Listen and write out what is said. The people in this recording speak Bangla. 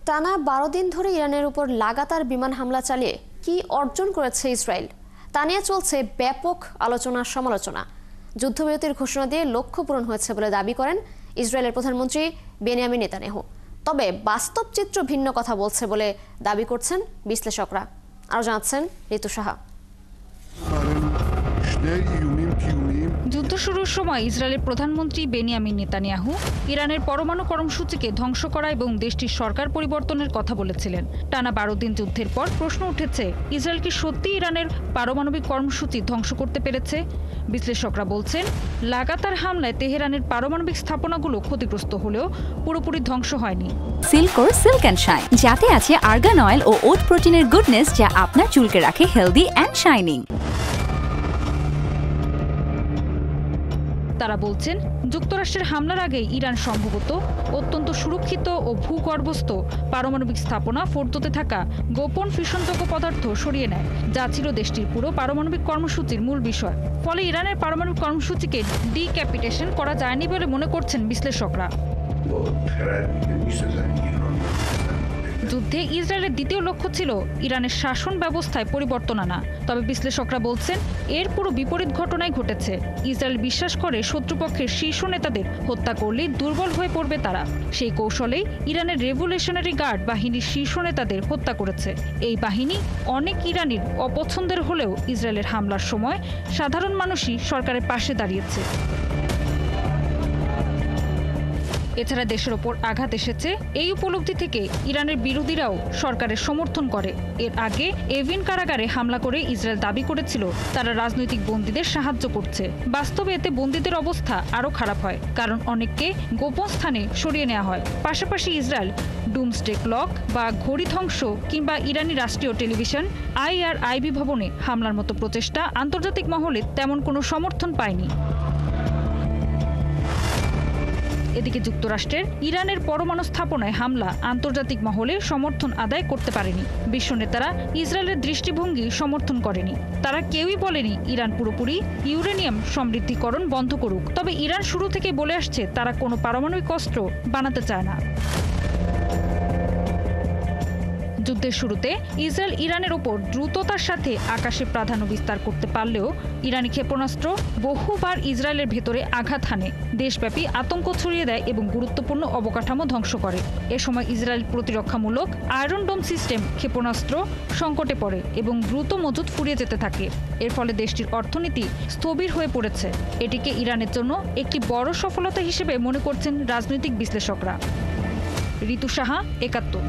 টানা ১২ দিন ধরে ইরানের উপর লাগাতার বিমান হামলা চালিয়ে কি অর্জন করেছে ইসরায়েল তা নিয়ে চলছে ব্যাপক আলোচনা সমালোচনা। যুদ্ধবিরতির ঘোষণা দিয়ে লক্ষ্য পূরণ হয়েছে বলে দাবি করেন ইসরায়েলের প্রধানমন্ত্রী বেনিয়ামিন নেতানিয়াহু। তবে বাস্তব চিত্র ভিন্ন কথা বলছে বলে দাবি করছেন বিশ্লেষকরা। আরও জানাচ্ছেন ঋতু সাহা। যুদ্ধ শুরুর সময় ইসরায়েলের প্রধানমন্ত্রী বেনিয়ামিন নেতানিয়াহু ইরানের পরমাণু কর্মসূচিকে ধ্বংস করা এবং দেশটির সরকার পরিবর্তনের কথা বলেছিলেন। টানা ১২ দিন যুদ্ধের পর প্রশ্ন উঠেছে, ইসরায়েল কি সত্যি ইরানের পারমাণবিক কর্মসূচি ধ্বংস করতে পেরেছে? বিশ্লেষকরা বলছেন, লাগাতার হামলায় তেহরানের পারমাণবিক স্থাপনাগুলো ক্ষতিগ্রস্ত হলেও পুরোপুরি ধ্বংস হয়নি। সিল্কোর সিল্ক অ্যান্ড শাইন, যাতে আছে আর্গান অয়েল ও ওট প্রোটিনের গুডনেস, যা আপনার চুলকে রাখে হেলদি অ্যান্ড শাইনিং। তারা বলছেন, যুক্তরাষ্ট্রের হামলার আগে ইরান সম্ভবত অত্যন্ত সুরক্ষিত ও ভূগর্ভস্থ পারমাণবিক স্থাপনা ফোর্দোতে থাকা গোপন ফিশনযোগ্য পদার্থ সরিয়ে নেয়, যা ছিল দেশটির পুরো পারমাণবিক কর্মসূচির মূল বিষয়। ফলে ইরানের পারমাণবিক কর্মসূচিকে ডিক্যাপিটেশন করা যায়নি বলে মনে করছেন বিশ্লেষকরা। যুদ্ধে ইসরায়েলের দ্বিতীয় লক্ষ্য ছিল ইরানের শাসন ব্যবস্থায় পরিবর্তন আনা। তবে বিশ্লেষকরা বলছেন, এর পুরো বিপরীত ঘটনাই ঘটেছে। ইসরায়েল বিশ্বাস করে শত্রুপক্ষের শীর্ষ নেতাদের হত্যা করলেই দুর্বল হয়ে পড়বে তারা। সেই কৌশলেই ইরানের রেভলিউশনারি গার্ড বাহিনীর শীর্ষ নেতাদের হত্যা করেছে। এই বাহিনী অনেক ইরানির অপছন্দের হলেও ইসরায়েলের হামলার সময় সাধারণ মানুষই সরকারের পাশে দাঁড়িয়েছে। এছাড়া দেশের ওপর আঘাত এসেছে, এই উপলব্ধি থেকে ইরানের বিরোধীরাও সরকারের সমর্থন করে। এর আগে এভিন কারাগারে হামলা করে ইসরায়েল দাবি করেছিল তারা রাজনৈতিক বন্দীদের সাহায্য করছে। বাস্তবে এতে বন্দীদের অবস্থা আরও খারাপ হয়, কারণ অনেককে গোপন স্থানে সরিয়ে নেওয়া হয়। পাশাপাশি ইসরায়েল ডুমসডে ক্লক বা ঘড়ি ধ্বংস কিংবা ইরানি রাষ্ট্রীয় টেলিভিশন IRIB ভবনে হামলার মতো প্রচেষ্টা আন্তর্জাতিক মহলে তেমন কোনো সমর্থন পায়নি। এদিকে যুক্তরাষ্ট্রের ইরানের পরমাণু স্থাপনায় হামলা আন্তর্জাতিক মহলে সমর্থন আদায় করতে পারেনি। বিশ্ব নেতারা ইসরায়েলের দৃষ্টিভঙ্গি সমর্থন করেনি। তারা কেউই বলেনি ইরান পুরোপুরি ইউরেনিয়াম সমৃদ্ধিকরণ বন্ধ করুক। তবে ইরান শুরু থেকে বলে আসছে তারা কোনো পারমাণবিক অস্ত্র বানাতে চায় না। যুদ্ধের শুরুতে ইসরায়েল ইরানের ওপর দ্রুততার সাথে আকাশে প্রাধান্য বিস্তার করতে পারলেও ইরানি ক্ষেপণাস্ত্র বহুবার ইসরায়েলের ভেতরে আঘাত হানে, দেশব্যাপী আতঙ্ক ছড়িয়ে দেয় এবং গুরুত্বপূর্ণ অবকাঠামো ধ্বংস করে। এ সময় ইসরায়েল প্রতিরক্ষামূলক আয়রন ডোম সিস্টেম ক্ষেপণাস্ত্র সংকটে পড়ে এবং দ্রুত মজুত ফুরিয়ে যেতে থাকে। এর ফলে দেশটির অর্থনীতি স্থবির হয়ে পড়েছে। এটিকে ইরানের জন্য একটি বড় সফলতা হিসেবে মনে করছেন রাজনৈতিক বিশ্লেষকরা। ঋতু সাহা, ৭১।